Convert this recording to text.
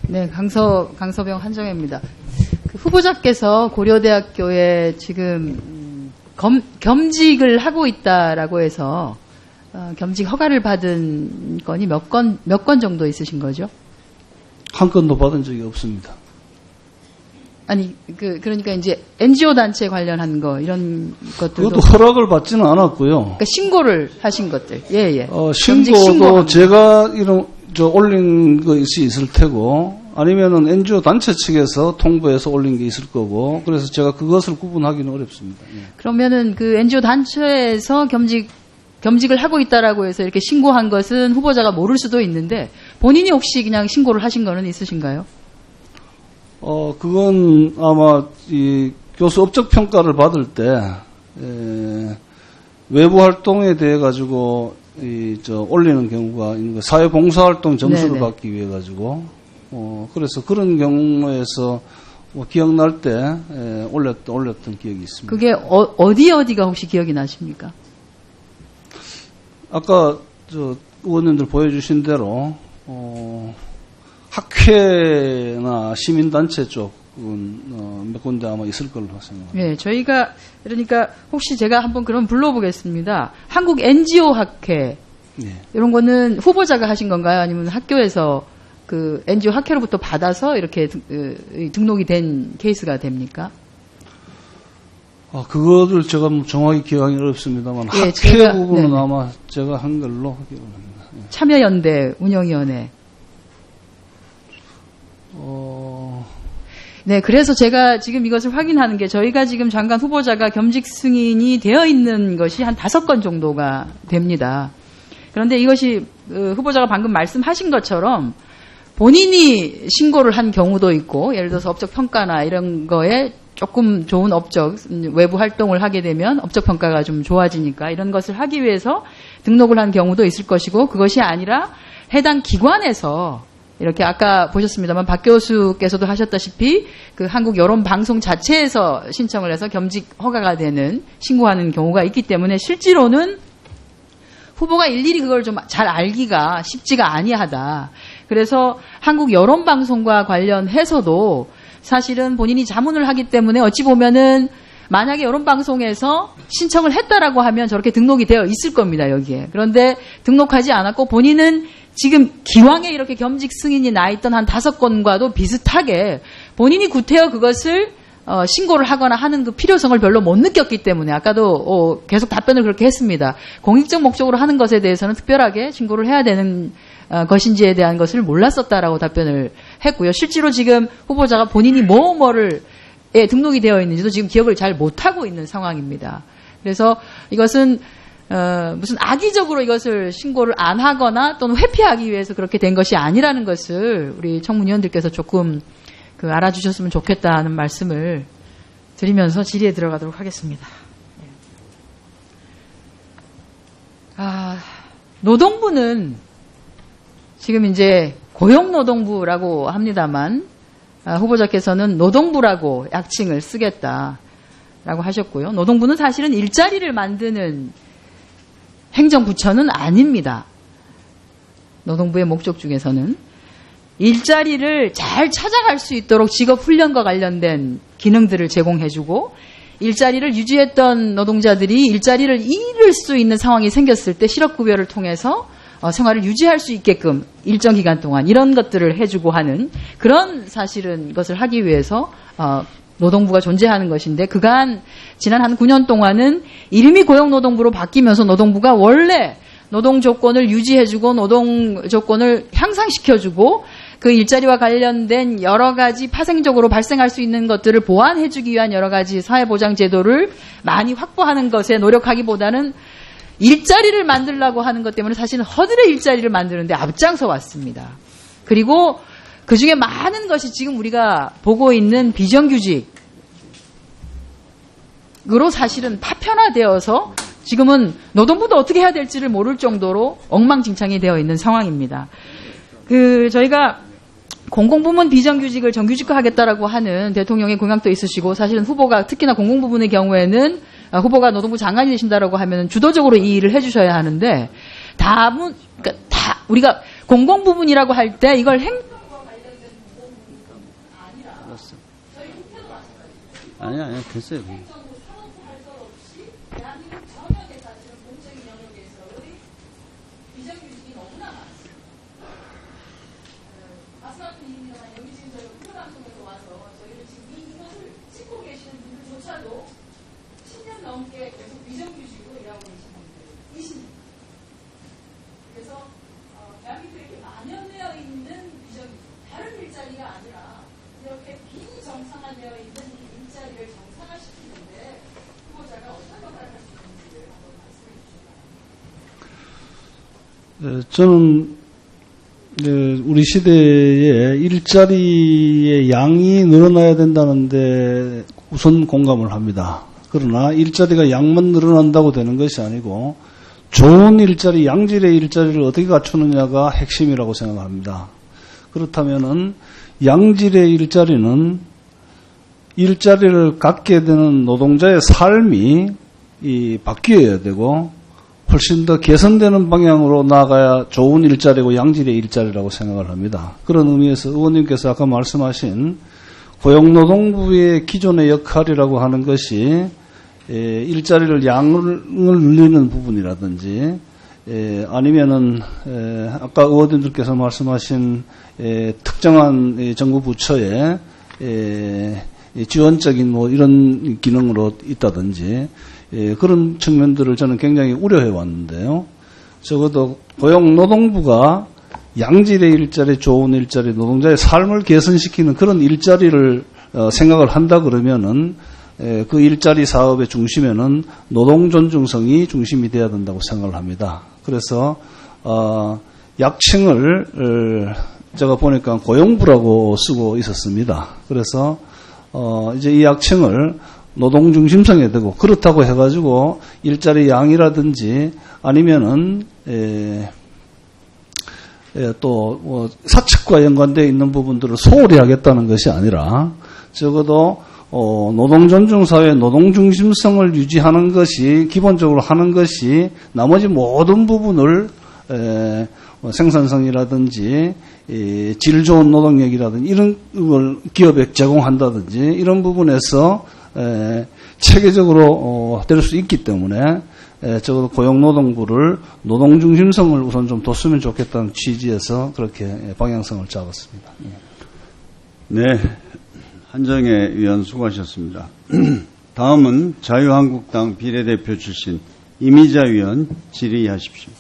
네, 강서병 한정혜입니다. 후보자께서 고려대학교에 지금 겸직을 하고 있다라고 해서 겸직 허가를 받은 건이 몇 건 정도 있으신 거죠? 한 건도 받은 적이 없습니다. 아니, 그러니까 이제 NGO 단체 관련한 거, 이런 것들도. 그것도 허락을 받지는 않았고요. 그러니까 신고를 하신 것들. 예. 신고도 제가 올린 것이 있을 테고, 아니면은 NGO 단체 측에서 통보해서 올린 게 있을 거고, 그래서 제가 그것을 구분하기는 어렵습니다. 예. 그러면은 그 NGO 단체에서 겸직을 하고 있다라고 해서 이렇게 신고한 것은 후보자가 모를 수도 있는데, 본인이 혹시 그냥 신고를 하신 거는 있으신가요? 그건 아마 이 교수 업적 평가를 받을 때 외부 활동에 대해 가지고 올리는 경우가 있는 거, 사회 봉사 활동 점수를 네네. 받기 위해 가지고 그래서 그런 경우에서 기억날 때 올렸던 기억이 있습니다. 그게 어디가 혹시 기억이 나십니까? 아까 의원님들 보여주신 대로 학회나 시민단체 쪽은 몇 군데 아마 있을 걸로 생각합니다. 네, 저희가 그러니까 혹시 제가 한번 그럼 불러보겠습니다. 한국 NGO 학회 이런 거는 후보자가 하신 건가요? 아니면 학교에서 그 NGO 학회로부터 받아서 이렇게 등록이 된 케이스가 됩니까? 그거를 제가 정확히 기억하기 어렵습니다만 예, 학회 부분은 아마 제가 한 걸로 기억합니다. 예. 참여연대 운영위원회. 네, 그래서 제가 지금 이것을 확인하는 게 저희가 지금 장관 후보자가 겸직 승인이 되어 있는 것이 한 5건 정도가 됩니다. 그런데 이것이 후보자가 방금 말씀하신 것처럼 본인이 신고를 한 경우도 있고, 예를 들어서 업적 평가나 이런 거에 조금 좋은 업적, 외부 활동을 하게 되면 업적 평가가 좀 좋아지니까 이런 것을 하기 위해서 등록을 한 경우도 있을 것이고, 그것이 아니라 해당 기관에서 이렇게 아까 보셨습니다만 박 교수께서도 하셨다시피 그 한국 여론방송 자체에서 신청을 해서 겸직 허가가 되는 신고하는 경우가 있기 때문에 실제로는 후보가 일일이 그걸 좀 잘 알기가 쉽지가 아니하다. 그래서 한국 여론방송과 관련해서도 사실은 본인이 자문을 하기 때문에 어찌 보면은 만약에 여론방송에서 신청을 했다라고 하면 저렇게 등록이 되어 있을 겁니다, 여기에. 그런데 등록하지 않았고 본인은 지금 기왕에 이렇게 겸직 승인이 나 있던 한 5건과도 비슷하게 본인이 구태여 그것을 신고를 하거나 하는 그 필요성을 별로 못 느꼈기 때문에 아까도 계속 답변을 그렇게 했습니다. 공익적 목적으로 하는 것에 대해서는 특별하게 신고를 해야 되는 것인지에 대한 것을 몰랐었다라고 답변을 했고요. 실제로 지금 후보자가 본인이 뭐를 등록이 되어 있는지도 지금 기억을 잘 못하고 있는 상황입니다. 그래서 이것은 무슨 악의적으로 이것을 신고를 안 하거나 또는 회피하기 위해서 그렇게 된 것이 아니라는 것을 우리 청문위원들께서 조금 알아주셨으면 좋겠다는 말씀을 드리면서 질의에 들어가도록 하겠습니다. 노동부는 지금 이제 고용노동부라고 합니다만 후보자께서는 노동부라고 약칭을 쓰겠다라고 하셨고요. 노동부는 사실은 일자리를 만드는 행정부처는 아닙니다. 노동부의 목적 중에서는 일자리를 잘 찾아갈 수 있도록 직업훈련과 관련된 기능들을 제공해주고 일자리를 유지했던 노동자들이 일자리를 잃을 수 있는 상황이 생겼을 때 실업급여를 통해서 생활을 유지할 수 있게끔 일정 기간 동안 이런 것들을 해주고 하는 그런 사실은 것을 하기 위해서 노동부가 존재하는 것인데 그간 지난 한 9년 동안은 이름이 고용노동부로 바뀌면서 노동부가 원래 노동 조건을 유지해주고 노동 조건을 향상시켜주고 그 일자리와 관련된 여러 가지 파생적으로 발생할 수 있는 것들을 보완해주기 위한 여러 가지 사회보장 제도를 많이 확보하는 것에 노력하기보다는 일자리를 만들려고 하는 것 때문에 사실은 허들의 일자리를 만드는데 앞장서 왔습니다. 그리고 그중에 많은 것이 지금 우리가 보고 있는 비정규직으로 사실은 파편화되어서 지금은 노동부도 어떻게 해야 될지를 모를 정도로 엉망진창이 되어 있는 상황입니다. 저희가 공공부문 비정규직을 정규직화하겠다라고 하는 대통령의 공약도 있으시고 사실은 후보가 특히나 공공부문의 경우에는 후보가 노동부 장관이 되신다라고 하면 주도적으로 이 일을 해주셔야 하는데 그러니까 다 우리가 공공 부분이라고 할 때 이걸 아니야, 됐어요. 저는 우리 시대에 일자리의 양이 늘어나야 된다는데 우선 공감을 합니다. 그러나 일자리가 양만 늘어난다고 되는 것이 아니고 좋은 일자리, 양질의 일자리를 어떻게 갖추느냐가 핵심이라고 생각합니다. 그렇다면은 양질의 일자리를 갖게 되는 노동자의 삶이 바뀌어야 되고 훨씬 더 개선되는 방향으로 나아가야 좋은 일자리고 양질의 일자리라고 생각을 합니다. 그런 의미에서 의원님께서 아까 말씀하신 고용노동부의 기존의 역할이라고 하는 것이 일자리를 양을 늘리는 부분이라든지 아니면은 아까 의원님들께서 말씀하신 특정한 정부 부처의 지원적인 뭐 이런 기능으로 있다든지 그런 측면들을 저는 굉장히 우려해 왔는데요. 적어도 고용노동부가 양질의 일자리, 좋은 일자리, 노동자의 삶을 개선시키는 그런 일자리를 생각을 한다 그러면은 그 일자리 사업의 중심에는 노동 존중성이 중심이 돼야 된다고 생각을 합니다. 그래서 약칭을 제가 보니까 고용부라고 쓰고 있었습니다. 그래서 이제 이 약칭을 노동 중심성에 되고 그렇다고 해가지고 일자리 양이라든지 아니면은 또 사측과 연관되어 있는 부분들을 소홀히 하겠다는 것이 아니라 적어도 노동 존중 사회 노동 중심성을 유지하는 것이 기본적으로 하는 것이 나머지 모든 부분을 생산성이라든지 질 좋은 노동력이라든지 이런 걸 기업에 제공한다든지 이런 부분에서 체계적으로 될 수 있기 때문에 적어도 고용노동부를 노동중심성을 우선 좀 뒀으면 좋겠다는 취지에서 그렇게 방향성을 잡았습니다. 네, 한정혜 의원 수고하셨습니다. 다음은 자유한국당 비례대표 출신 이미자 의원 질의하십시오.